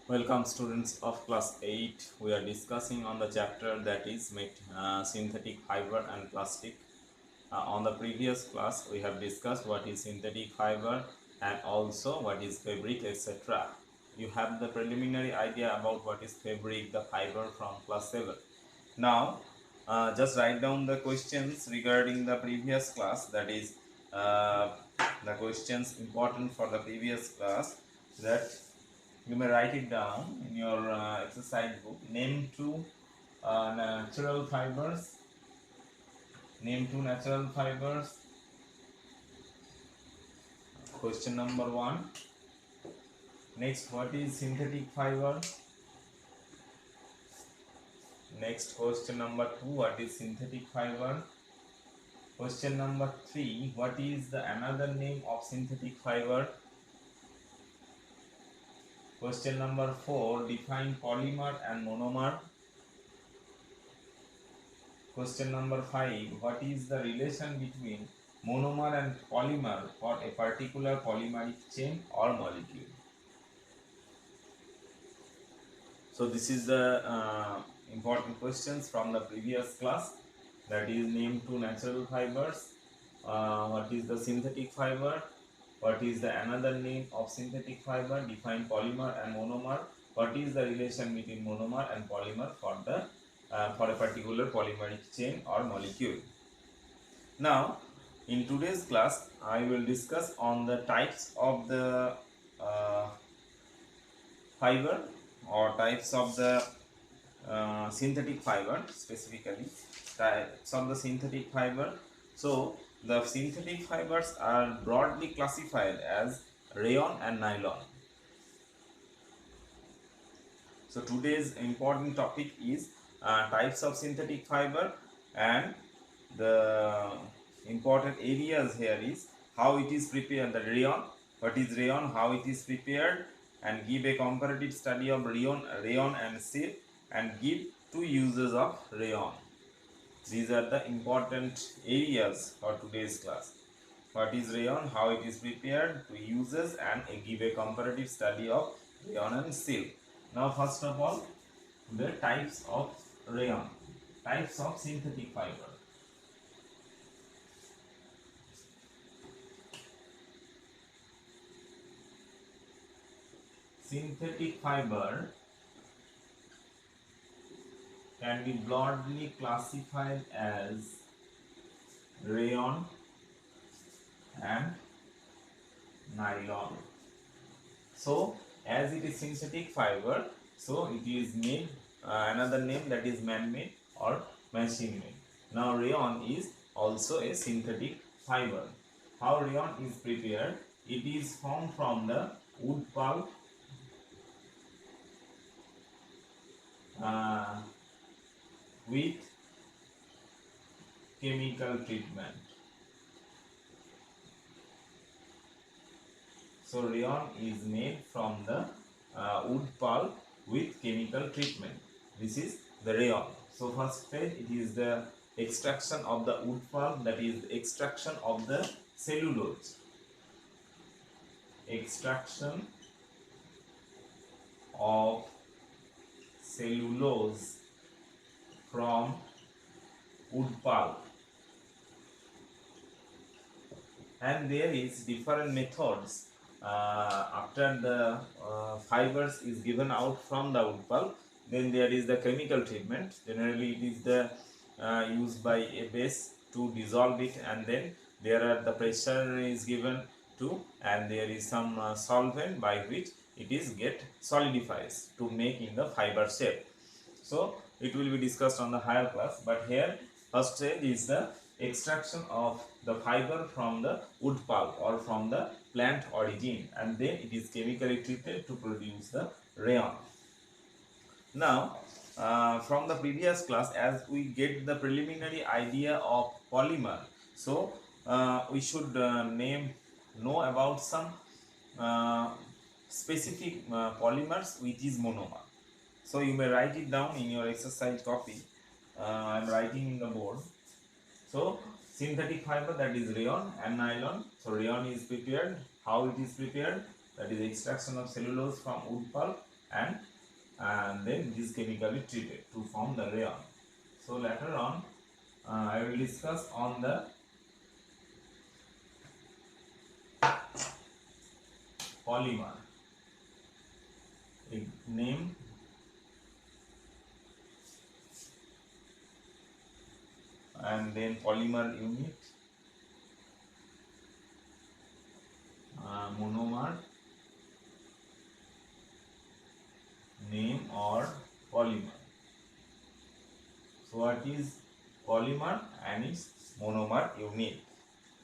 Welcome students of class 8. We are discussing on the chapter that is synthetic fiber and plastic. On the previous class we have discussed what is synthetic fiber and also what is fabric, etc. You have the preliminary idea about what is fabric, the fiber from class 7. Now just write down the questions regarding the previous class, that is uh, the questions important for the previous class, that you may write it down in your exercise book. Name two natural fibers. Name two natural fibers. Question number 1. Next, what is synthetic fiber? Next, question number 2. What is synthetic fiber? Question number 3. What is the another name of synthetic fiber? Question number 4. Define polymer and monomer. Question number 5. What is the relation between monomer and polymer for a particular polymeric chain or molecule? So this is the important questions from the previous class, that is name two natural fibers, what is the synthetic fiber, what is the another name of synthetic fiber, define polymer and monomer, what is the relation between monomer and polymer for a particular polymeric chain or molecule. Now in today's class I will discuss on the types of the uh, fiber or types of the synthetic fiber, specifically types of the synthetic fiber. So the synthetic fibers are broadly classified as rayon and nylon. So today's important topic is types of synthetic fiber, and the important areas here is how it is prepared, the rayon, what is rayon, how it is prepared, and give a comparative study of rayon and silk, and give two uses of rayon. These are the important areas for today's class. What is rayon, how it is prepared, two uses, and give a comparative study of rayon and silk. Now first of all, the types of rayon, types of synthetic fiber. Synthetic fiber can be broadly classified as rayon and nylon. So as it is synthetic fiber, so it is made another name, that is man-made or machine-made. Now rayon is also a synthetic fiber. How rayon is prepared? It is formed from the wood pulp with chemical treatment. So rayon is made from the wood pulp with chemical treatment. This is the rayon. So first phase, it is the extraction of the wood pulp, that is extraction of the cellulose. Extraction of cellulose from wood pulp. And there is different methods after the fibers is given out from the wood pulp. Then there is the chemical treatment. Generally it is the used by a base to dissolve it, and then there are the pressure is given to, and there is some solvent by which it is get solidifies to make in the fiber shape. So it will be discussed on the higher class, but here first stage is the extraction of the fiber from the wood pulp or from the plant origin, and then it is chemically treated to produce the rayon. Now from the previous class, as we get the preliminary idea of polymer, so we should know about some specific polymers which is monomer. So you may write it down in your exercise copy. I am writing in the board. So synthetic fiber, that is rayon and nylon. So rayon is prepared. How it is prepared? That is extraction of cellulose from wood pulp, and then it is chemically treated to form the rayon. So later on I will discuss on the polymer. A name and then polymer unit, monomer, name or polymer. So what is polymer and its monomer unit,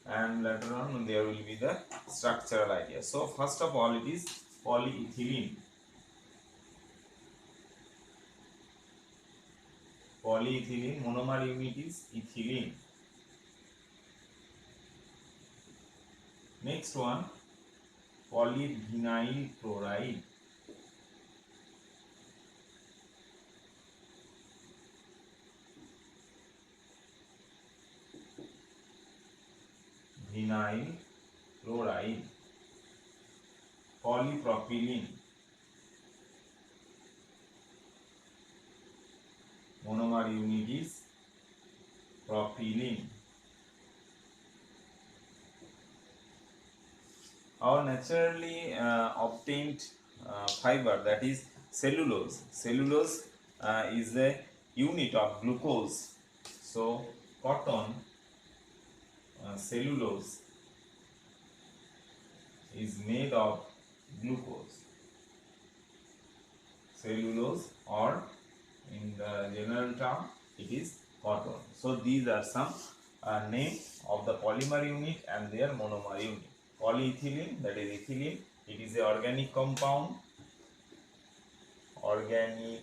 and later on there will be the structural idea. So first of all it is polyethylene. Polyethylene monomer unit is ethylene. Next one, polyvinyl chloride. Vinyl chloride. Polypropylene. Monomer unit is propylene. Our naturally obtained fiber, that is cellulose. Cellulose is a unit of glucose. So cotton, cellulose is made of glucose. Cellulose, or in the general term it is cotton. So these are some name of the polymer unit and their monomer unit. Polyethylene, that is ethylene, it is a organic compound. Organic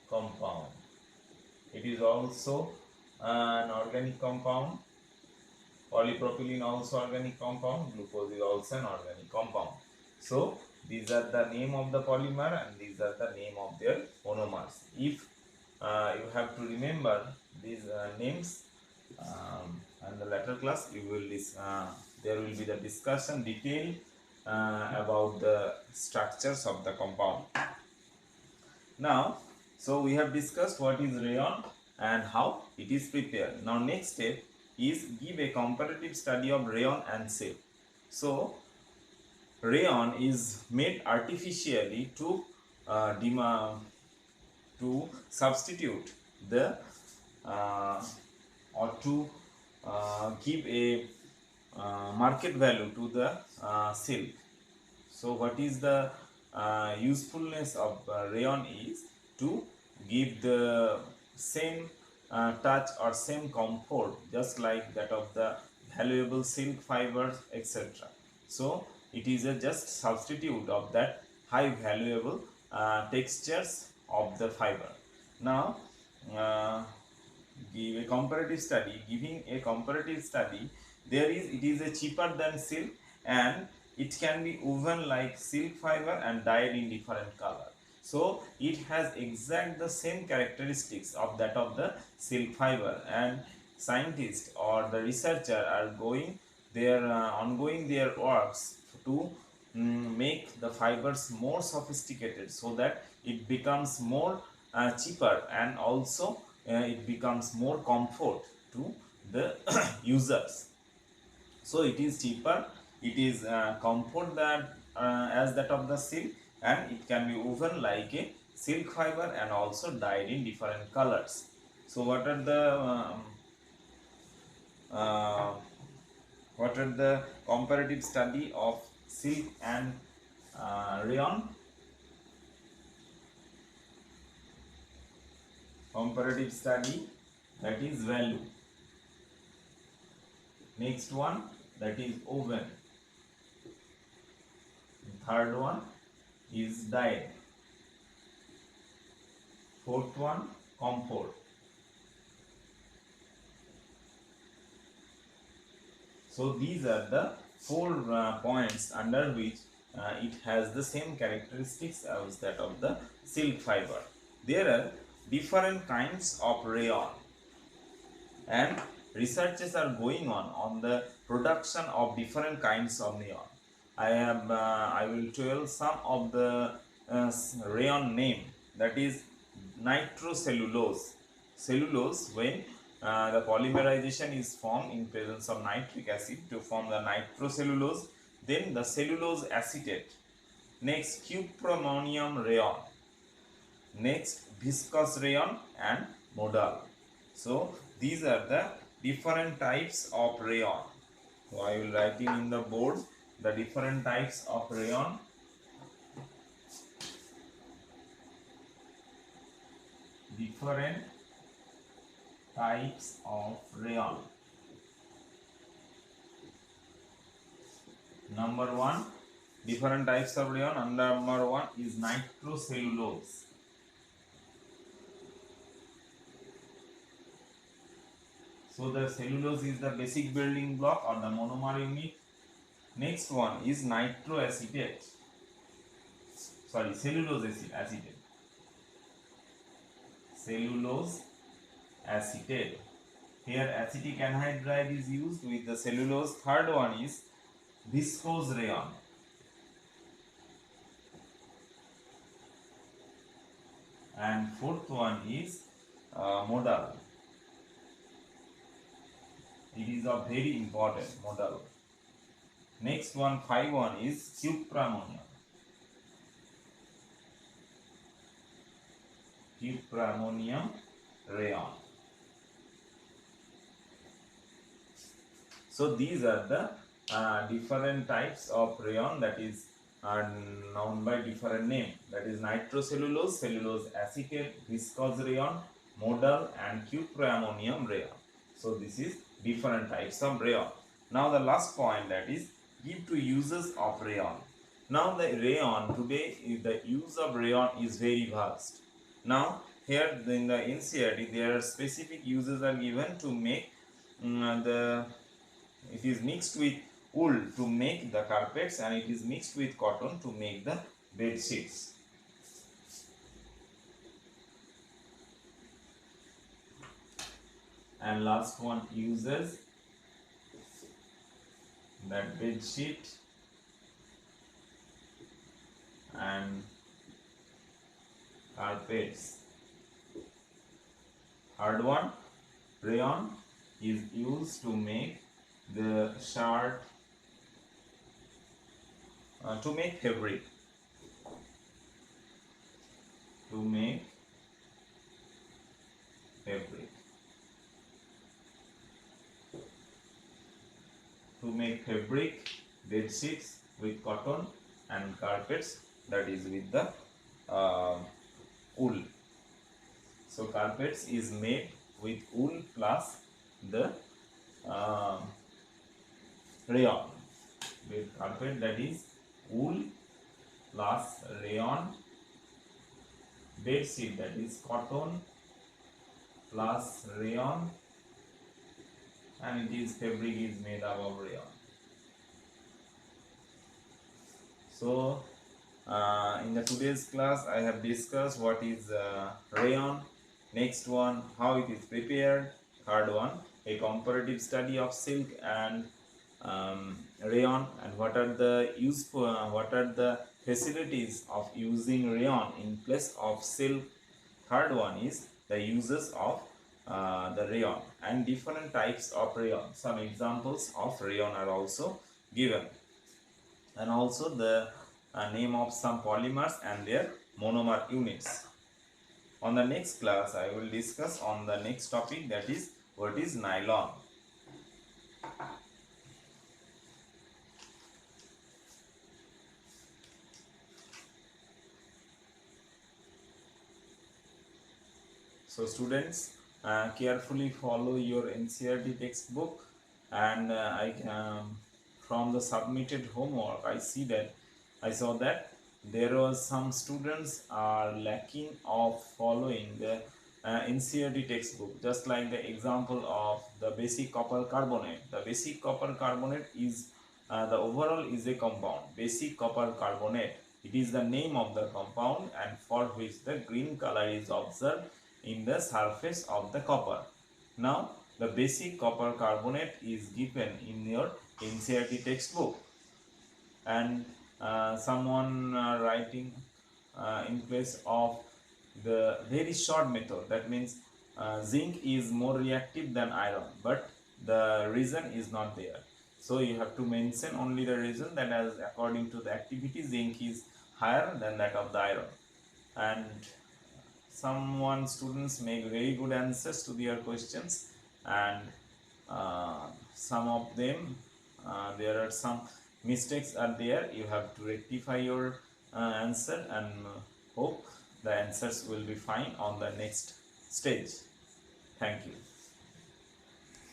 compound. It is also an organic compound. Polypropylene also organic compound. Glucose is also an organic compound. So these are the name of the polymer and these are the name of their monomers. If you have to remember these names, and the later class you will there will be the discussion detail about the structures of the compound. Now, so we have discussed what is rayon and how it is prepared. Now next step is give a comparative study of rayon and silk. So rayon is made artificially to substitute the or to give a market value to the silk. So what is the usefulness of rayon is to give the same touch or same comfort just like that of the valuable silk fibers, etc. So it is a just substitute of that high valuable textures of the fiber. Now give a comparative study. Giving a comparative study, it is a cheaper than silk and it can be woven like silk fiber and dyed in different color. So it has exact the same characteristics of that of the silk fiber, and scientists or the researcher are going their ongoing their works to make the fibers more sophisticated so that it becomes more cheaper and also it becomes more comfort to the users. So it is cheaper, it is comfort that as that of the silk, and it can be woven like a silk fiber and also dyed in different colors. So what are uh, the comparative study of silk and rayon? Comparative study, that is value. Next one, that is woven. Third one is dyed. Fourth one, comfort. So these are the four points under which it has the same characteristics as that of the silk fiber. There are different kinds of rayon, and researches are going on the production of different kinds of rayon. I will tell some of the rayon name, that is nitrocellulose. Cellulose, when the polymerization is formed in presence of nitric acid to form the nitrocellulose, then the cellulose acetate. Next, cuprammonium rayon. Next, viscous rayon and modal. So these are the different types of rayon. So I will write in the board the different types of rayon. Different types of rayon. Number one, different types of rayon. Under number one is nitrocellulose. So the cellulose is the basic building block or the monomer unit. Next one is nitroacetate. Sorry, cellulose acetate. Cellulose acetate. Here acetic anhydride is used with the cellulose. Third one is viscose rayon. And fourth one is modal. It is a very important modal. Next one, 5-1 is cuprammonium. Cuprammonium rayon. So these are the different types of rayon that is are known by different name, that is nitrocellulose, cellulose acetate, viscose rayon, modal and cuprammonium rayon. So this is different types of rayon. Now the last point, that is give to uses of rayon. Now the rayon today, the use of rayon is very vast. Now here in the NCERT there are specific uses are given to make it is mixed with wool to make the carpets, and it is mixed with cotton to make the bed sheets. And last one, uses that bed sheet and carpets. Third one, rayon is used to make the shirt, to make fabric, to make fabric, to make fabric, bed sheets with cotton and carpets, that is with the wool. So carpets is made with wool plus the rayon. With carpet, that is wool plus rayon. Bed sheet, that is cotton plus rayon, and it is fabric is made up of rayon. So in the today's class I have discussed what is rayon. Next one, how it is prepared. Third one, a comparative study of silk and rayon, and what are the facilities of using rayon in place of silk. Third one is the uses of the rayon and different types of rayon. Some examples of rayon are also given, and also the name of some polymers and their monomer units. On the next class I will discuss on the next topic, that is what is nylon. So students, carefully follow your NCERT textbook, and from the submitted homework I saw that there was some students are lacking of following the NCERT textbook, just like the example of the basic copper carbonate. The basic copper carbonate is the overall is a compound, basic copper carbonate. It is the name of the compound and for which the green color is observed in the surface of the copper. Now the basic copper carbonate is given in your NCERT textbook, and someone writing in place of the very short method. That means zinc is more reactive than iron, but the reason is not there. So you have to mention only the reason, that as according to the activity, zinc is higher than that of the iron. And someone students make very good answers to their questions, and some of them there are some mistakes are there. You have to rectify your answer, and hope the answers will be fine on the next stage. Thank you.